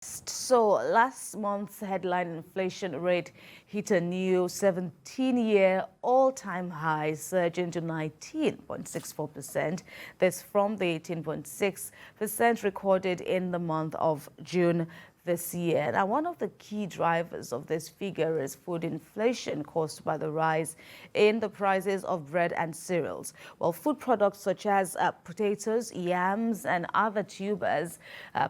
So last month's headline inflation rate hit a new 17-year all-time high, surging to 19.64%. This from the 18.6% recorded in the month of June this year. Now, one of the key drivers of this figure is food inflation caused by the rise in the prices of bread and cereals. Well, food products such as potatoes, yams, and other tubers,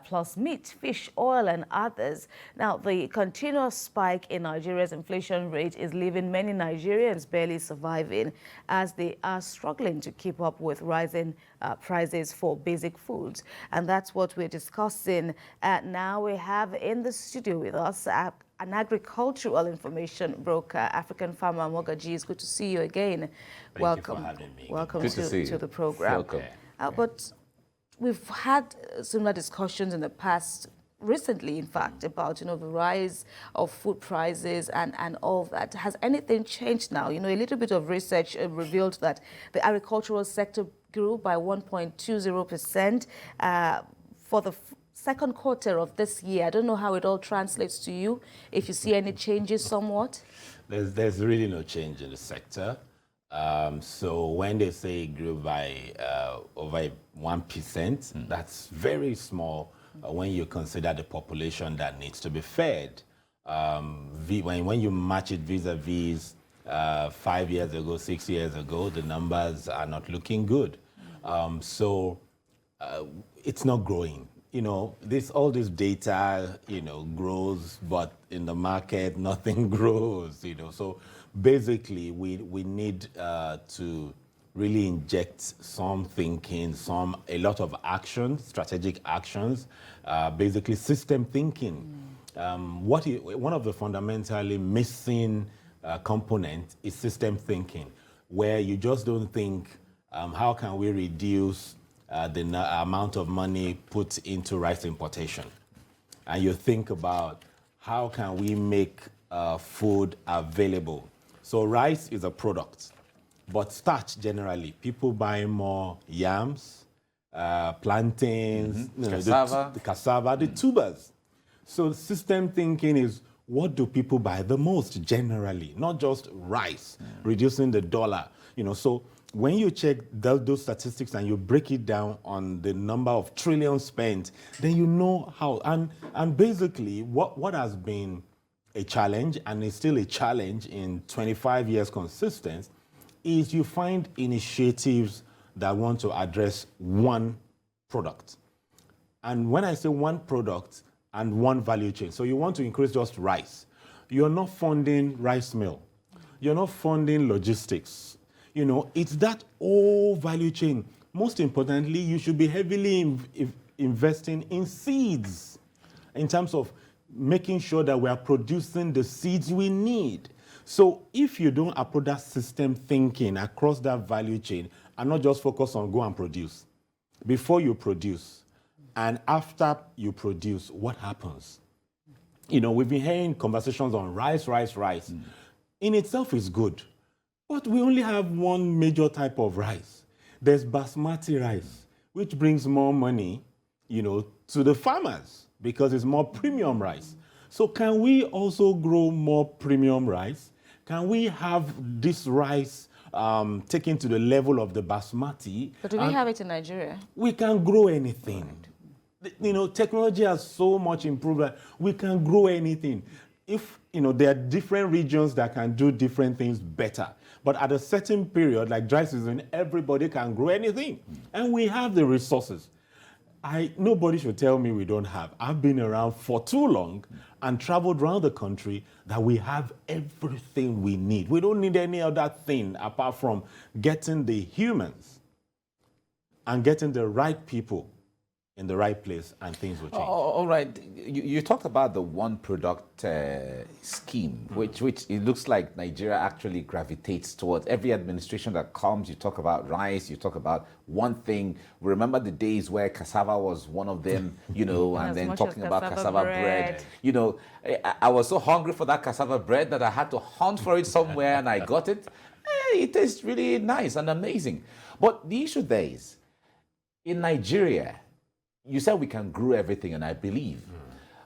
plus meat, fish, oil, and others. Now, the continuous spike in Nigeria's inflation rate is leaving many Nigerians barely surviving as they are struggling to keep up with rising prices for basic foods. And that's what we're discussing. Now we have in the studio with us an agricultural information broker, African farmer Mogaji. It's good to see you again. Welcome. You for having me. Welcome Good to the program. Welcome. But we've had similar discussions in the past, recently, in fact, about the rise of food prices and all that. Has anything changed now? A little bit of research revealed that the agricultural sector grew by 1.20% for the second quarter of this year. I don't know how it all translates to you, if you see any changes somewhat. There's really no change in the sector. So when they say it grew by over 1%, that's very small when you consider the population that needs to be fed. When you match it vis-a-vis 5 years ago, 6 years ago, the numbers are not looking good. So it's not growing. All this data, grows, but in the market, nothing grows, So basically, we need to really inject some thinking, a lot of actions, strategic actions, basically system thinking. One of the fundamentally missing component is system thinking, where you just don't think, how can we reduce the amount of money put into rice importation? And you think about how can we make food available? So rice is a product, but starch generally, people buy more yams, plantains, cassava, the cassava, the tubers. So system thinking is, what do people buy the most generally, not just rice, reducing the dollar, So when you check those statistics and you break it down on the number of trillions spent, then you know how. And basically, what has been a challenge, and is still a challenge in 25 years consistent, is you find initiatives that want to address one product. And when I say one product and one value chain, so you want to increase just rice, you're not funding rice mill, you're not funding logistics. It's that whole value chain. Most importantly, you should be heavily investing in seeds in terms of making sure that we are producing the seeds we need. So if you don't approach that system thinking across that value chain and not just focus on go and produce, before you produce and after you produce, what happens? We've been hearing conversations on rice. In itself is good. But we only have one major type of rice. There's basmati rice, which brings more money, to the farmers because it's more premium rice. So can we also grow more premium rice? Can we have this rice taken to the level of the basmati? But do we have it in Nigeria? We can grow anything. Technology has so much improved that we can grow anything. If, there are different regions that can do different things better. But at a certain period, like dry season, everybody can grow anything. And we have the resources. Nobody should tell me we don't have. I've been around for too long and traveled around the country that we have everything we need. We don't need any other thing apart from getting the humans and getting the right people in the right place, and things will change. All right. You talked about the one product scheme, which it looks like Nigeria actually gravitates towards. Every administration that comes, you talk about rice, you talk about one thing. Remember the days where cassava was one of them, and then talking about cassava bread. I was so hungry for that cassava bread that I had to hunt for it somewhere, and I got it. It tastes really nice and amazing. But the issue there is, in Nigeria, you said we can grow everything, and I believe.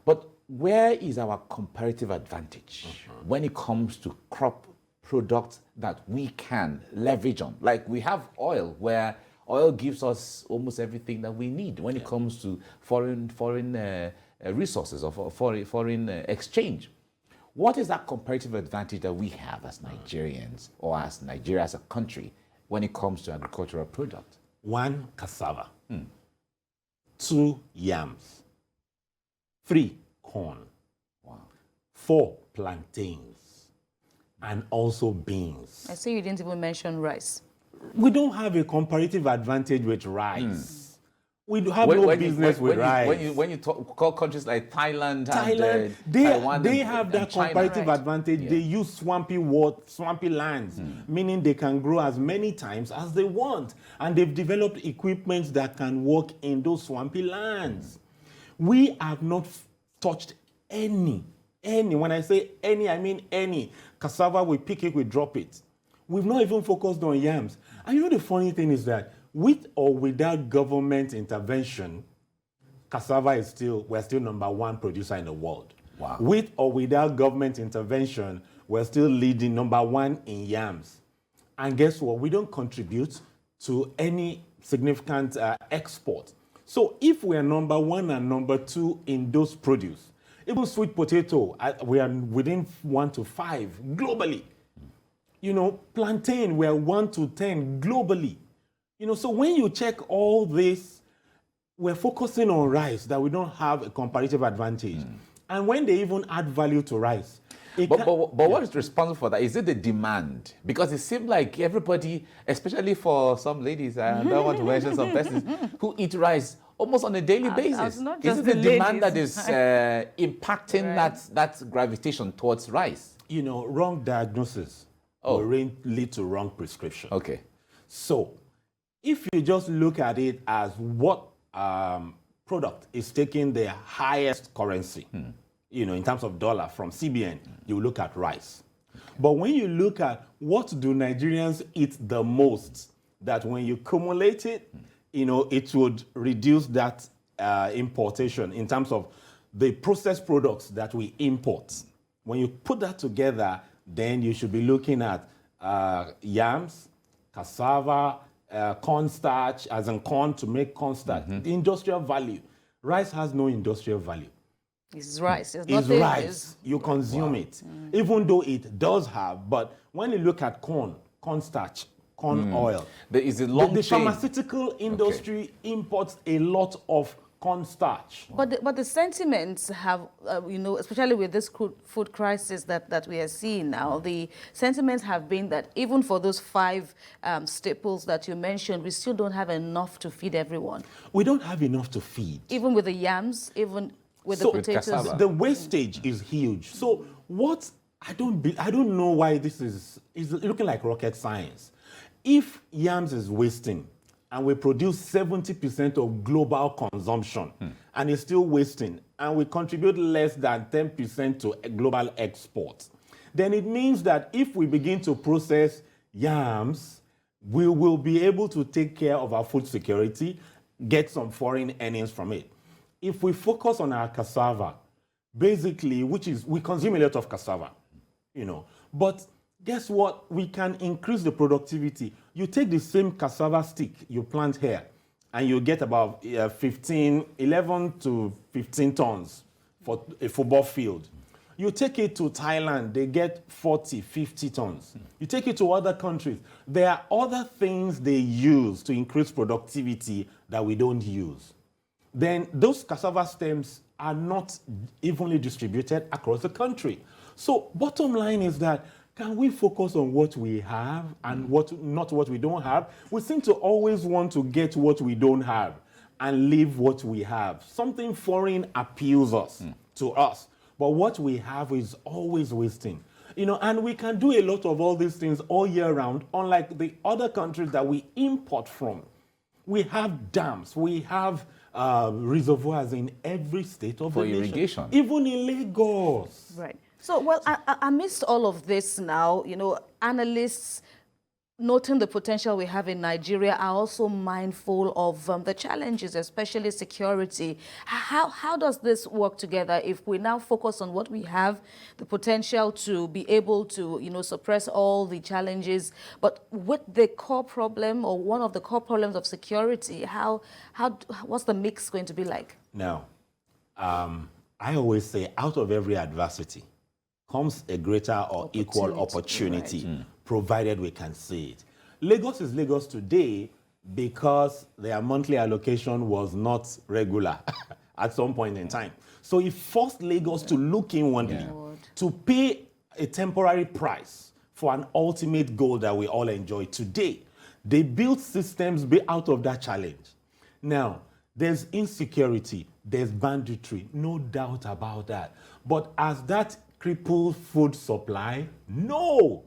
But where is our comparative advantage when it comes to crop products that we can leverage on? Like we have oil, where oil gives us almost everything that we need when it comes to foreign resources or foreign exchange. What is that comparative advantage that we have as Nigerians or as Nigeria as a country when it comes to agricultural products? 1, cassava. 2, yams. 3, corn. Wow. 4, plantains. And also beans. I see you didn't even mention rice. We don't have a comparative advantage with rice. We have no business with rice. When you call countries like Thailand and Taiwan, they and, have that and China. comparative Right. advantage. Yeah. They use swampy lands, meaning they can grow as many times as they want. And they've developed equipment that can work in those swampy lands. We have not touched any. When I say any, I mean any. Cassava, we pick it, we drop it. We've not even focused on yams. And you know the funny thing is that with or without government intervention, cassava is we're still #1 producer in the world. Wow. With or without government intervention, we're still leading #1 in yams. And guess what? We don't contribute to any significant export. So if we are #1 and #2 in those produce, even sweet potato, we are within 1 to 5 globally. You know, plantain, we are 1 to 10 globally. You know, so when you check all this, we're focusing on rice that we don't have a comparative advantage. And when they even add value to rice, But what is responsible for that? Is it the demand? Because it seems like everybody, especially for some ladies, I don't want to mention some persons, who eat rice almost on a daily basis. Not Is just it the the demand that ladies. is impacting that gravitation towards rice? you know, wrong diagnosis will lead to wrong prescription. Okay. So if you just look at it as what product is taking the highest currency, you know, in terms of dollar from CBN, you look at rice. But when you look at what do Nigerians eat the most, that when you cumulate it, you know, it would reduce that importation in terms of the processed products that we import. When you put that together, then you should be looking at yams, cassava, cornstarch, as in corn to make cornstarch, the industrial value. Rice has no industrial value. It's rice. It's It's nothing. rice. You consume it. Even though it does have, but when you look at cornstarch, corn oil, There is a long the chain. pharmaceutical industry imports a lot of cornstarch. But the sentiments have, you know, especially with this food crisis that we are seeing now, the sentiments have been that even for those 5 staples that you mentioned, we still don't have enough to feed everyone. We don't have enough to feed. Even with the yams, even with the With potatoes. cassava. The wastage is huge. So what I don't know why this is looking like rocket science. If yams is wasting and we produce 70% of global consumption and it's still wasting and we contribute less than 10% to global exports, then it means that if we begin to process yams, we will be able to take care of our food security, get some foreign earnings from it. If we focus on our cassava, basically, which is, we consume a lot of cassava, you know, but guess what? We can increase the productivity. You take the same cassava stick you plant here, and you get about 11 to 15 tons for a football field. You take it to Thailand, they get 40, 50 tons. You take it to other countries. There are other things they use to increase productivity that we don't use. Then those cassava stems are not evenly distributed across the country. So bottom line is that, can we focus on what we have and not what we don't have? We seem to always want to get what we don't have and leave what we have. Something foreign appeals to us, but what we have is always wasting. You know, and we can do a lot of all these things all year round, unlike the other countries that we import from. We have dams, we have reservoirs in every state of the nation. irrigation. Even in Lagos. Right. So, well, amidst all of this now, you know, analysts noting the potential we have in Nigeria, are also mindful of the challenges, especially security. How does this work together if we now focus on what we have, the potential to be able to, suppress all the challenges, but with the core problem or one of the core problems of security, what's the mix going to be like? Now, I always say out of every adversity comes a greater or equal opportunity, right. provided we can see it. Lagos is Lagos today because their monthly allocation was not regular at some point in time. So it forced Lagos to look inwardly, to pay a temporary price for an ultimate goal that we all enjoy today. They built systems out of that challenge. Now, there's insecurity, there's banditry, no doubt about that. But as that crippled food supply? No.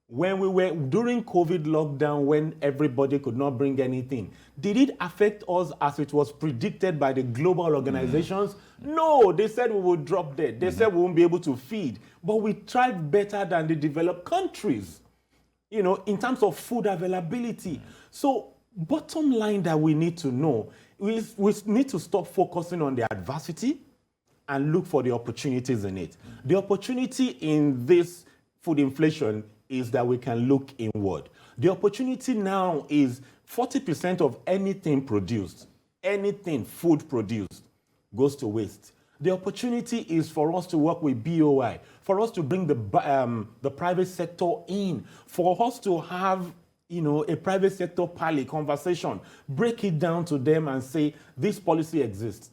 When we were during COVID lockdown, when everybody could not bring anything, did it affect us as it was predicted by the global organizations? No, they said we would drop dead. They said we won't be able to feed. But we tried better than the developed countries, in terms of food availability. So bottom line that we need to know is we need to stop focusing on the adversity and look for the opportunities in it. The opportunity in this food inflation is that we can look inward. The opportunity now is 40% of anything produced, anything food produced, goes to waste. The opportunity is for us to work with BOI, for us to bring the private sector in, for us to have a private sector pally conversation, break it down to them and say, this policy exists.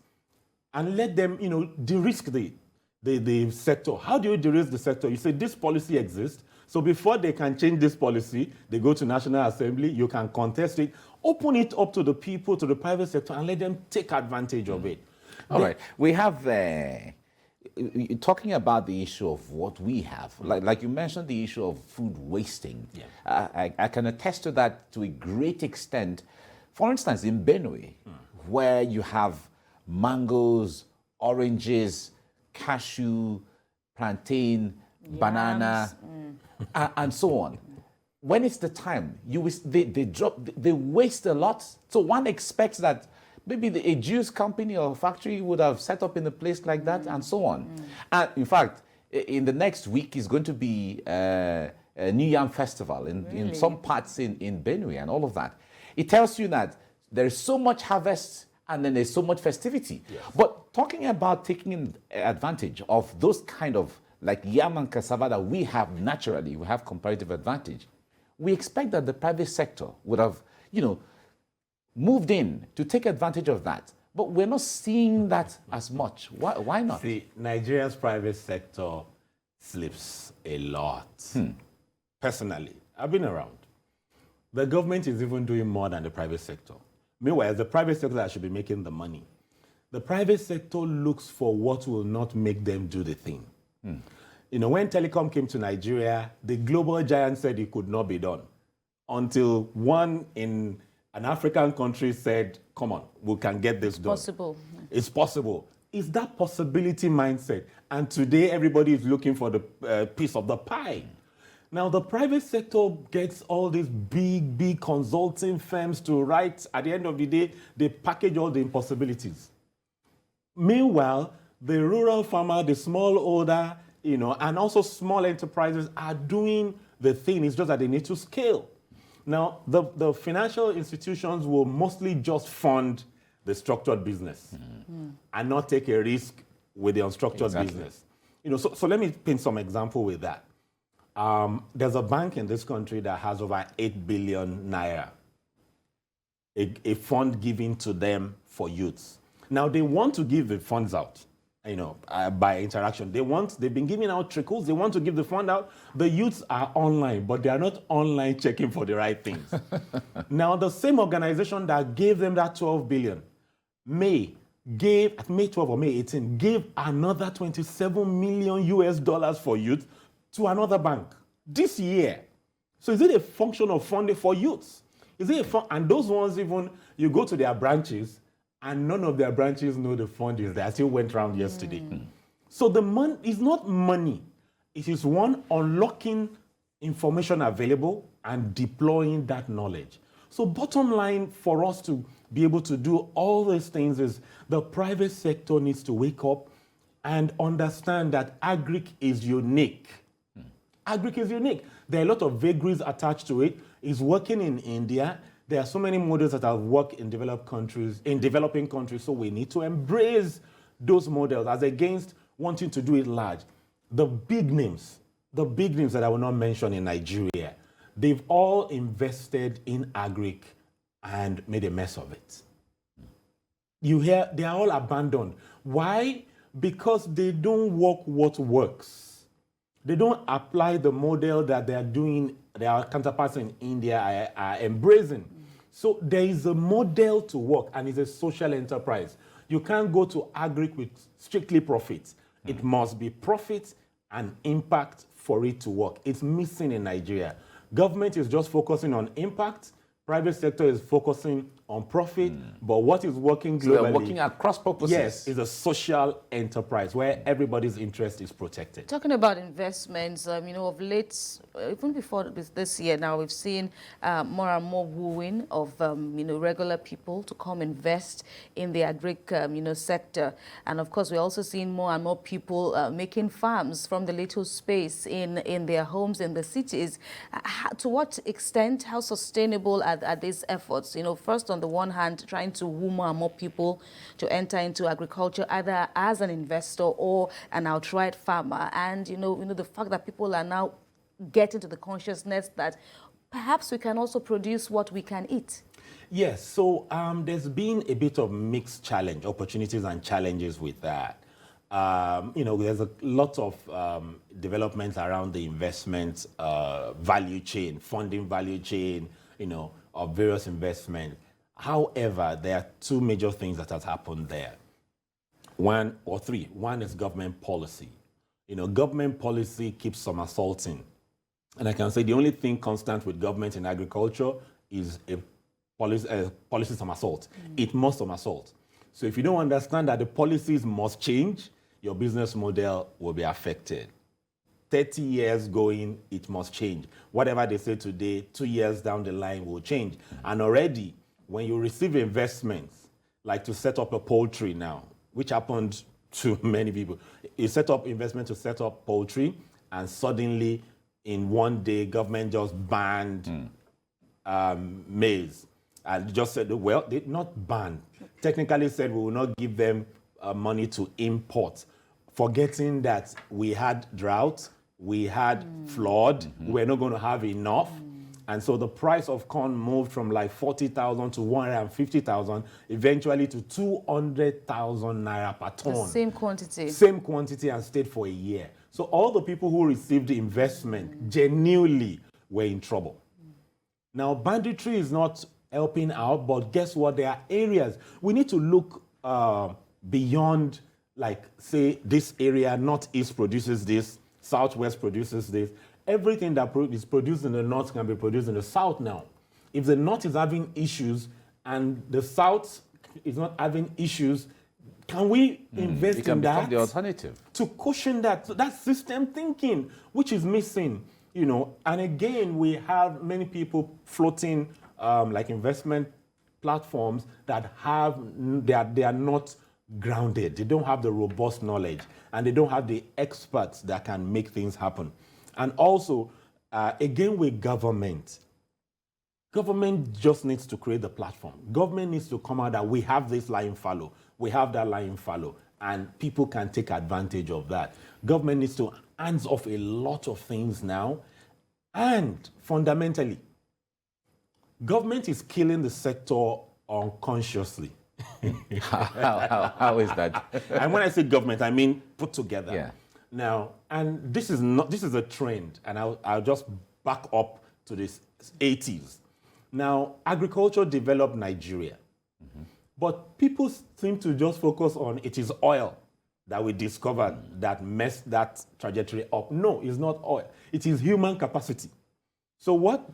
And let them, de-risk the sector. How do you de-risk the sector? You say this policy exists. So before they can change this policy, they go to National Assembly, you can contest it, open it up to the people, to the private sector, and let them take advantage of it. All right. We have, talking about the issue of what we have, like you mentioned the issue of food wasting. Yeah. I can attest to that to a great extent. For instance, in Benue, where you have mangoes, oranges, cashew, plantain, yams, banana, and so on. When it's the time, they waste a lot. So one expects that maybe a juice company or factory would have set up in a place like that, and so on. And in fact, in the next week is going to be a New Yam Festival in some parts in Benue and all of that. It tells you that there is so much harvest and then there's so much festivity. Yes. But talking about taking advantage of those kind of like yam and cassava that we have naturally, we have comparative advantage. We expect that the private sector would have, moved in to take advantage of that. But we're not seeing that as much. Why not? See, Nigeria's private sector sleeps a lot. Personally, I've been around. The government is even doing more than the private sector. Meanwhile, the private sector that should be making the money. The private sector looks for what will not make them do the thing. When telecom came to Nigeria, the global giant said it could not be done until one in an African country said, come on, we can get this done. Possible. It's possible. It's that possibility mindset. And today, everybody is looking for the piece of the pie. Now, the private sector gets all these big consulting firms to write. At the end of the day, they package all the impossibilities. Meanwhile, the rural farmer, the smallholder, and also small enterprises are doing the thing. It's just that they need to scale. Now, the financial institutions will mostly just fund the structured business and not take a risk with the unstructured business. So let me paint some example with that. There's a bank in this country that has over 8 billion naira, a fund given to them for youths. Now, they want to give the funds out, by interaction. They've been giving out trickles. They want to give the fund out. The youths are online, but they are not online checking for the right things. Now, the same organization that gave them that 12 billion, May 12 or May 18, gave another 27 million US dollars for youth to another bank this year. So is it a function of funding for youths? And those ones, even, you go to their branches, and none of their branches know the fund is there. I still went around yesterday. So the money is not money. It is one, unlocking information available, and deploying that knowledge. So bottom line for us to be able to do all these things is the private sector needs to wake up and understand that agric is unique. Agric is unique. There are a lot of vagaries attached to it. It's working in India. There are so many models that have worked in developing countries, so we need to embrace those models as against wanting to do it large. The big names that I will not mention in Nigeria, they've all invested in agric and made a mess of it. You hear, they are all abandoned. Why? Because they don't work what works. They don't apply the model that they are doing, their counterparts in India are embracing. So there is a model to work, and it's a social enterprise. You can't go to agric with strictly profits. It must be profit and impact for it to work. It's missing in Nigeria. Government is just focusing on impact. Private sector is focusing on profit, but what is working globally? So they're working at cross purposes. Yes, is a social enterprise where everybody's interest is protected. Talking about investments, of late, even before this year now, we've seen more and more wooing of, regular people to come invest in the agric, sector. And of course, we're also seeing more and more people making farms from the little space in their homes in the cities. To what extent, how sustainable are these efforts? First on the one hand, trying to woo more and more people to enter into agriculture, either as an investor or an outright farmer. And, the fact that people are now getting to the consciousness that perhaps we can also produce what we can eat. Yes, so there's been a bit of mixed opportunities and challenges with that. There's a lot of developments around the investment value chain, funding value chain, of various investments. However, there are two major things that has happened there. One or three. One is government policy. Government policy keeps somersaulting. And I can say the only thing constant with government in agriculture is a policy somersault. It must somersault. So if you don't understand that the policies must change, your business model will be affected. 30 years going, it must change. Whatever they say today, 2 years down the line will change. And already, when you receive investments, like to set up a poultry now, which happened to many people, you set up investment to set up poultry, and suddenly, in one day, government just banned maize. And just said, well, they not banned. Technically said we will not give them money to import, forgetting that we had drought, we had flood, we're not going to have enough. And so the price of corn moved from like 40,000 to 150,000, eventually to 200,000 naira per ton. The same quantity. Same quantity, and stayed for a year. So all the people who received the investment genuinely were in trouble. Now, banditry is not helping out, but guess what? There are areas we need to look beyond, like, say, this area, Northeast produces this, Southwest produces this. Everything that is produced in the North can be produced in the South now. If the North is having issues and the South is not having issues, can we invest in that? The alternative. To cushion that. So that's system thinking, which is missing, And again, we have many people floating like investment platforms that they are not grounded. They don't have the robust knowledge, and they don't have the experts that can make things happen. And also, again, with government just needs to create the platform. Government needs to come out that we have this lying fallow, we have that lying fallow, and people can take advantage of that. Government needs to hands off a lot of things now, and fundamentally, government is killing the sector unconsciously. How is that? And when I say government, I mean put together. Yeah. Now, and this is a trend, and I'll just back up to this 80s. Now, agriculture developed Nigeria, but people seem to just focus on it is oil that we discovered that messed that trajectory up. No, it's not oil. It is human capacity. So what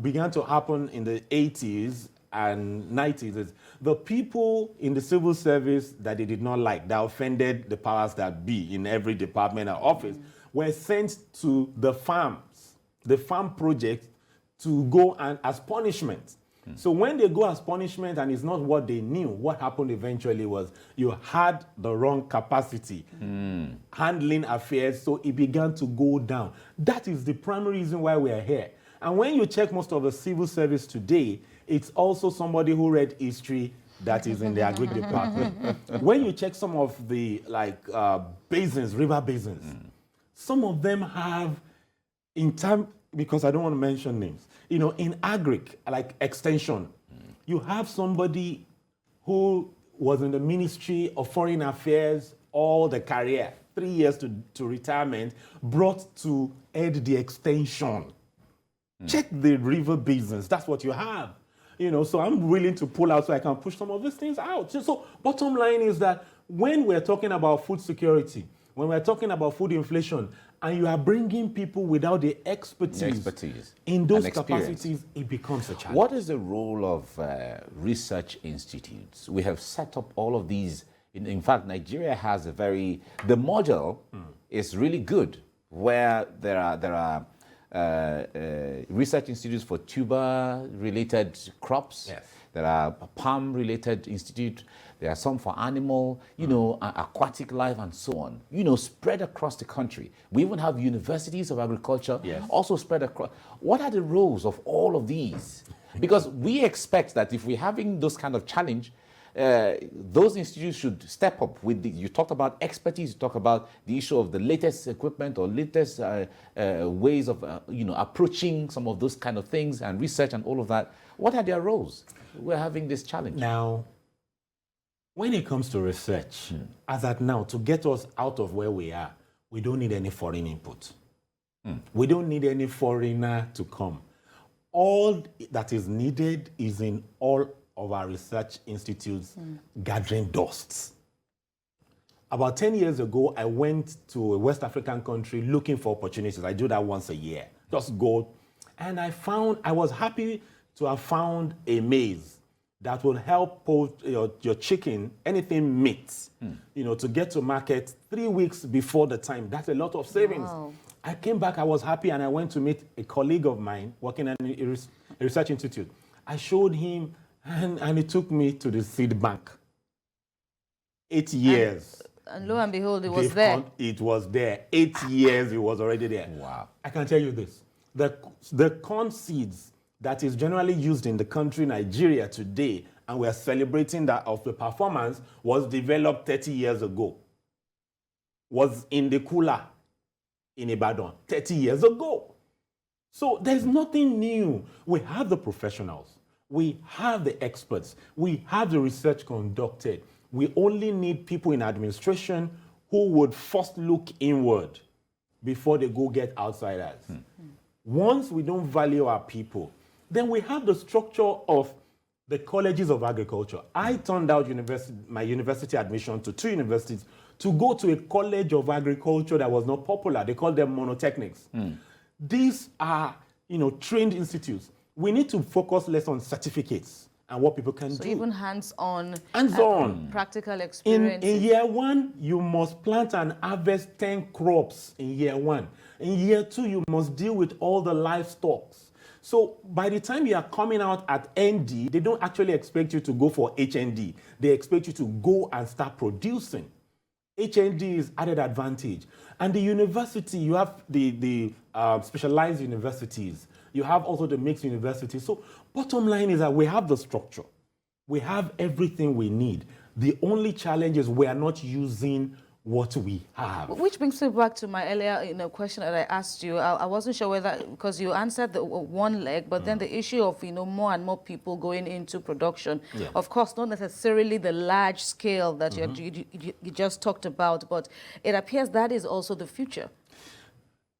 began to happen in the 80s and 90s is the people in the civil service that they did not like, that offended the powers that be in every department or office, were sent to the farms, the farm project, to go and as punishment. So when they go as punishment and it's not what they knew, what happened eventually was you had the wrong capacity handling affairs, so it began to go down. That is the primary reason why we are here. And when you check most of the civil service today, it's also somebody who read history that is in the agri department. When you check some of the basins, river basins, some of them have in time, because I don't want to mention names, in agric, like extension, you have somebody who was in the Ministry of Foreign Affairs all the career, 3 years to retirement, brought to head the extension. Check the river basins, that's what you have. So I'm willing to pull out so I can push some of these things out. So bottom line is that when we're talking about food security, when we're talking about food inflation, and you are bringing people without the expertise in those capacities, it becomes a challenge. What is the role of research institutes? We have set up all of these. In fact, Nigeria has the model is really good, where there are research institutes for tuber-related crops. Yes. There are palm-related institutes. There are some for animal, aquatic life and so on, spread across the country. We even have universities of agriculture also spread across. What are the roles of all of these? Because we expect that if we're having those kind of challenge, those institutes should step up with you talked about expertise, you talk about the issue of the latest equipment or latest ways of approaching some of those kind of things and research and all of that. What are their roles? We're having this challenge. Now, when it comes to research, as at now, to get us out of where we are, we don't need any foreign input. We don't need any foreigner to come. All that is needed is in all of our research institutes gathering dusts. About 10 years ago, I went to a West African country looking for opportunities. I do that once a year. Just go. And I was happy to have found a maize that will help your chicken, anything meat, to get to market 3 weeks before the time. That's a lot of savings. Wow. I came back, I was happy, and I went to meet a colleague of mine working at a research institute. I showed him, and he took me to the seed bank. 8 years. And lo and behold, it was there. It was there. 8 years, it was already there. Wow. I can tell you this. The corn seeds that is generally used in the country Nigeria today, and we're celebrating that of the performance, was developed 30 years ago. Was in the cooler in Ibadan 30 years ago. So there's nothing new. We have the professionals. We have the experts. We have the research conducted. We only need people in administration who would first look inward before they go get outsiders. Once we don't value our people, then we have the structure of the colleges of agriculture. I turned out my university admission to 2 universities to go to a college of agriculture that was not popular. They called them monotechnics. These are, trained institutes. We need to focus less on certificates and what people can do. So even hands-on. Hands-on. Practical experience. In year 1, you must plant and harvest 10 crops in year 1. In year 2, you must deal with all the livestock. So by the time you are coming out at ND, they don't actually expect you to go for HND. They expect you to go and start producing. HND is added advantage. And the university, you have the specialized universities. You have also the mixed universities. So bottom line is that we have the structure. We have everything we need. The only challenge is we are not using what we have. Which brings me back to my earlier question that I asked you. I wasn't sure whether, because you answered the one leg, but then the issue of more and more people going into production. Yeah. Of course, not necessarily the large scale that you just talked about, but it appears that is also the future.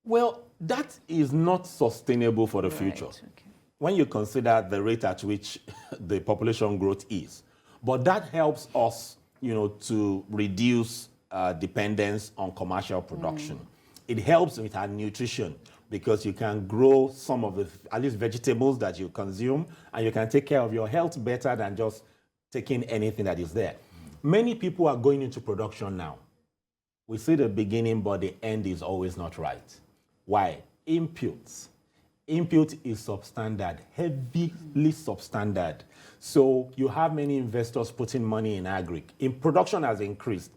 Well, that is not sustainable for the future. Okay. When you consider the rate at which the population growth is. But that helps us, to reduce dependence on commercial production. It helps with our nutrition because you can grow some of the, at least vegetables that you consume, and you can take care of your health better than just taking anything that is there. Many people are going into production now. We see the beginning, but the end is always not right. Why? Inputs. Input is substandard, heavily substandard. So you have many investors putting money in agri. In production has increased,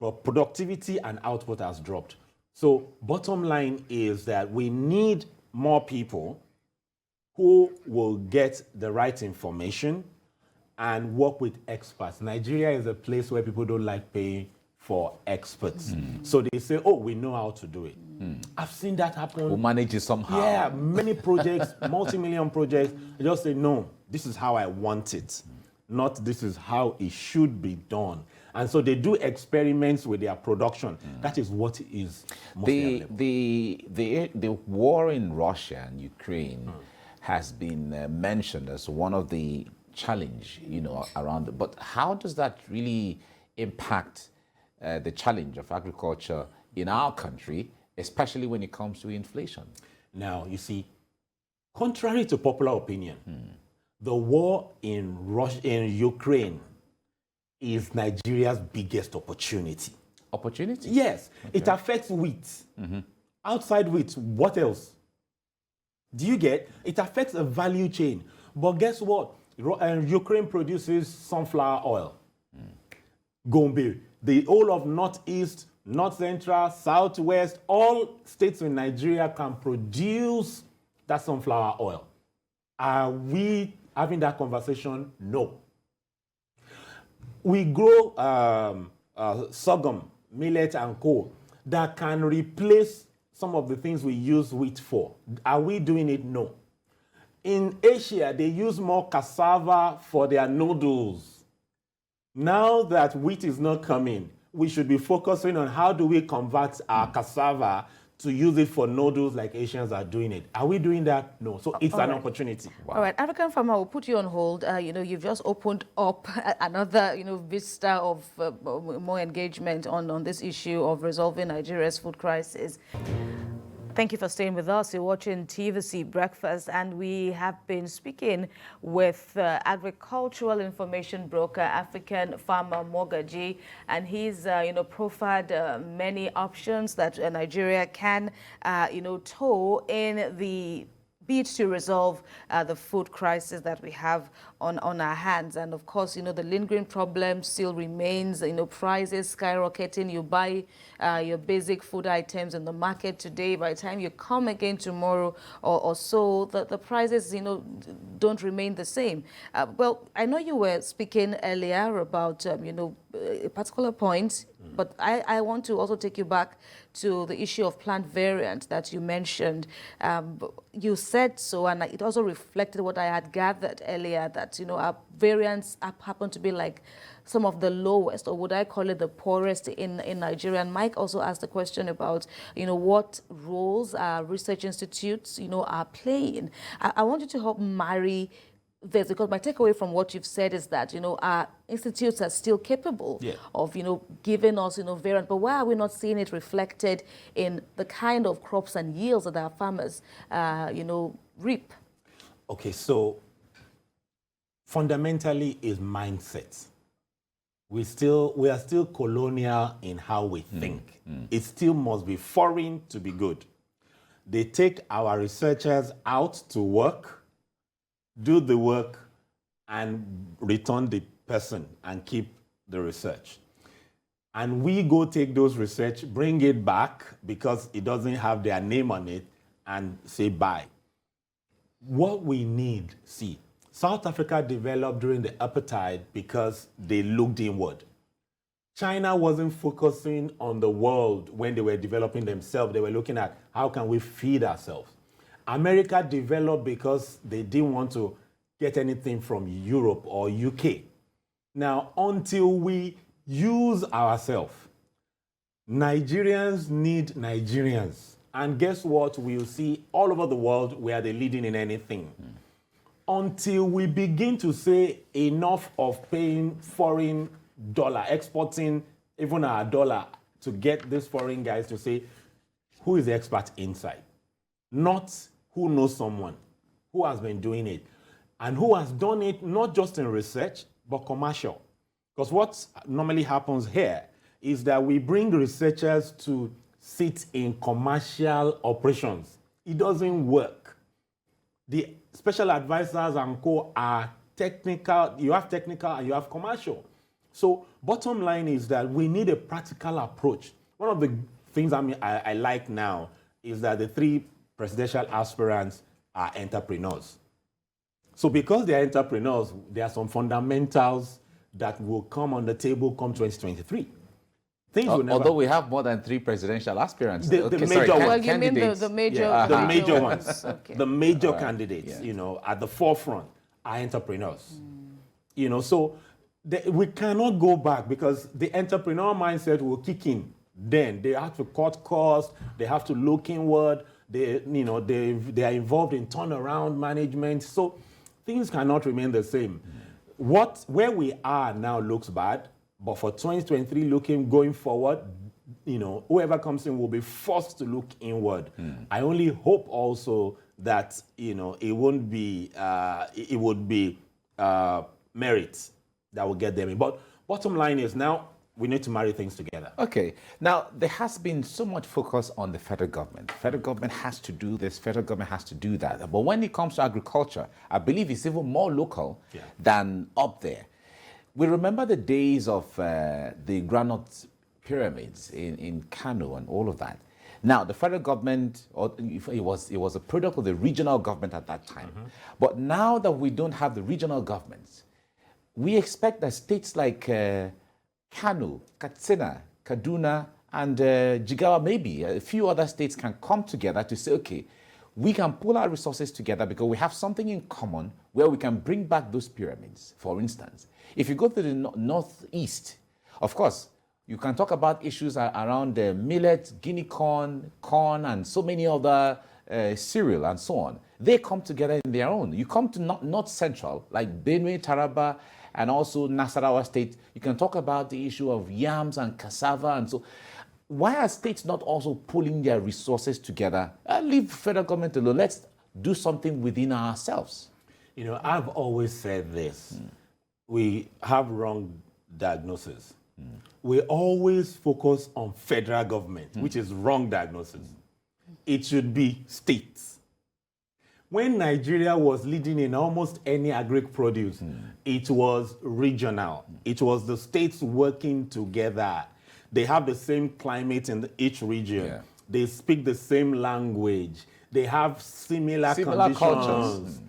but productivity and output has dropped. So bottom line is that we need more people who will get the right information and work with experts. Nigeria is a place where people don't like paying for experts. So they say, oh, we know how to do it. I've seen that happen. We'll manage it somehow. Yeah, many projects, multi-million projects, they just say, no, this is how I want it, not this is how it should be done. And so they do experiments with their production. That is what is mostly available. The war in Russia and Ukraine has been mentioned as one of the challenge, around it. But how does that really impact the challenge of agriculture in our country, especially when it comes to inflation? Now, you see, contrary to popular opinion, the war in Ukraine is Nigeria's biggest opportunity. Opportunity? Yes, Okay. it affects wheat. Outside wheat, what else? Do you get? It affects a value chain. But guess what? Ukraine produces sunflower oil. Gombe, the whole of Northeast, North Central, Southwest, all states in Nigeria can produce that sunflower oil. Are we having that conversation? No. We grow sorghum, millet, and coal that can replace some of the things we use wheat for. Are we doing it? No. In Asia, they use more cassava for their noodles. Now that wheat is not coming, we should be focusing on how do we convert our cassava to use it for noodles like Asians are doing it. Are we doing that? No. So it's an opportunity. All right, African Farmer, will put you on hold. You've just opened up another, vista of more engagement on this issue of resolving Nigeria's food crisis. Thank you for staying with us. You're watching TVC Breakfast, and we have been speaking with agricultural information broker, African Farmer Mogaji, and he's, profiled many options that Nigeria can, toe in the bid to resolve the food crisis that we have on our hands. And of course, the lingering problem still remains, prices skyrocketing. You buy your basic food items in the market today. By the time you come again tomorrow or so, the prices, don't remain the same. Well, I know you were speaking earlier about, a particular point, but I want to also take you back to the issue of plant variant that you mentioned. You said so, and it also reflected what I had gathered earlier, that, our variants happen to be like some of the lowest, or would I call it the poorest in Nigeria. And Mike also asked the question about, what roles research institutes, are playing. I want you to help marry this, because my takeaway from what you've said is that, our institutes are still capable of, giving us, variant, but why are we not seeing it reflected in the kind of crops and yields that our farmers, reap? Okay, so fundamentally is mindset. We are still colonial in how we think. It still must be foreign to be good. They take our researchers out to work, do the work, and return the person and keep the research. And we go take those research, bring it back because it doesn't have their name on it, and say bye. What we need, South Africa developed during the apartheid because they looked inward. China wasn't focusing on the world when they were developing themselves. They were looking at how can we feed ourselves. America developed because they didn't want to get anything from Europe or UK. Now, until we use ourselves, Nigerians need Nigerians. And guess what? We'll see all over the world where they're leading in anything. Until we begin to say enough of paying foreign dollar, exporting even our dollar to get these foreign guys to say, who is the expert inside? Not who knows someone, who has been doing it, and who has done it not just in research, but commercial. Because what normally happens here is that we bring researchers to sit in commercial operations. It doesn't work. The special advisors and co are technical. You have technical and you have commercial. So bottom line is that we need a practical approach. One of the things I like now is that the 3 presidential aspirants are entrepreneurs. So because they are entrepreneurs, there are some fundamentals that will come on the table come 2023. Things will never... Although we have more than 3 presidential aspirants. The major ones. Well, you mean the major, Yeah, the major ones. Okay. The major candidates, at the forefront are entrepreneurs. So we cannot go back because the entrepreneur mindset will kick in. Then they have to cut costs. They have to look inward. They are involved in turnaround management. So things cannot remain the same. Where we are now looks bad, but for 2023 going forward, whoever comes in will be forced to look inward. I only hope also that it won't be it would be merit that will get them in. But bottom line is now we need to marry things together. Okay. Now, there has been so much focus on the federal government. Federal government has to do this, federal government has to do that. But when it comes to agriculture, I believe it's even more local than up there. We remember the days of the granite pyramids in Kano and all of that. Now, the federal government, it was a product of the regional government at that time. But now that we don't have the regional governments, we expect that states like Kano, Katsina, Kaduna, and Jigawa, maybe a few other states can come together to say, okay, we can pull our resources together because we have something in common where we can bring back those pyramids, for instance. If you go to the northeast, of course, you can talk about issues around millet, guinea corn, and so many other cereal and so on. They come together in their own. You come to north central, like Benue, Taraba, and also Nasarawa State, you can talk about the issue of yams and cassava and so. Why are states not also pulling their resources together? Leave federal government alone. Let's do something within ourselves. I've always said this. We have wrong diagnosis. We always focus on federal government, which is wrong diagnosis. It should be states. When Nigeria was leading in almost any agric produce, it was regional. It was the states working together. They have the same climate in each region. Yeah. They speak the same language. They have similar conditions,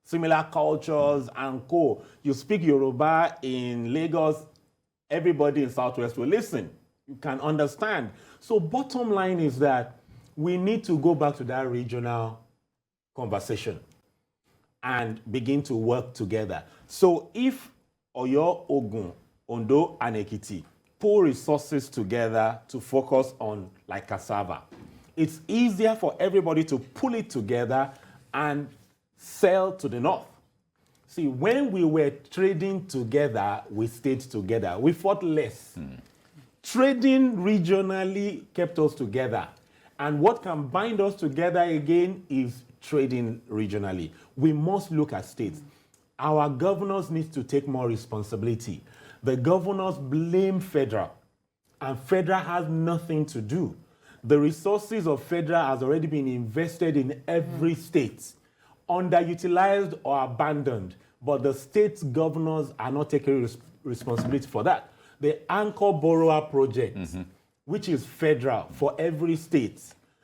similar cultures and co. You speak Yoruba in Lagos, everybody in Southwest will listen. You can understand. So bottom line is that we need to go back to that regional conversation and begin to work together. So if Oyo, Ogun, Ondo, and Ekiti pull resources together to focus on like cassava, it's easier for everybody to pull it together and sell to the north. See, when we were trading together, we stayed together. We fought less. Trading regionally kept us together. And what can bind us together again is trading regionally. We must look at states. Our governors need to take more responsibility. The governors blame federal, and federal has nothing to do. The resources of federal has already been invested in every state, underutilized or abandoned, but the state governors are not taking responsibility for that. The anchor borrower project, which is federal for every state,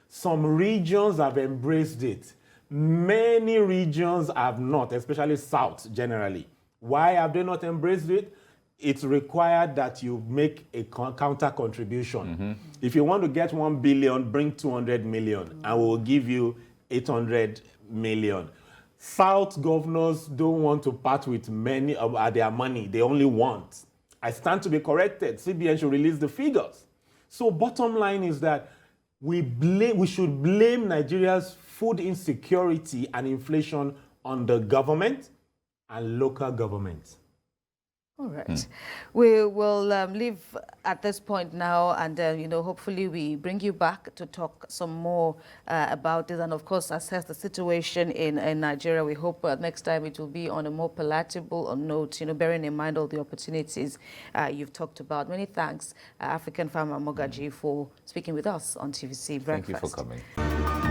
some regions have embraced it. Many regions have not, especially South generally. Why have they not embraced it? It's required that you make a counter contribution. If you want to get 1 billion, bring 200 million, and we'll give you 800 million. South governors don't want to part with many of their money. They only want. I stand to be corrected. CBN should release the figures. So bottom line is that we should blame Nigeria's food insecurity and inflation on the government and local governments. All right. We will leave at this point now, and hopefully we bring you back to talk some more about this, and of course assess the situation in Nigeria. We hope next time it will be on a more palatable note, bearing in mind all the opportunities you've talked about. Many thanks, African farmer Mogaji, for speaking with us on TVC Breakfast. Thank you for coming.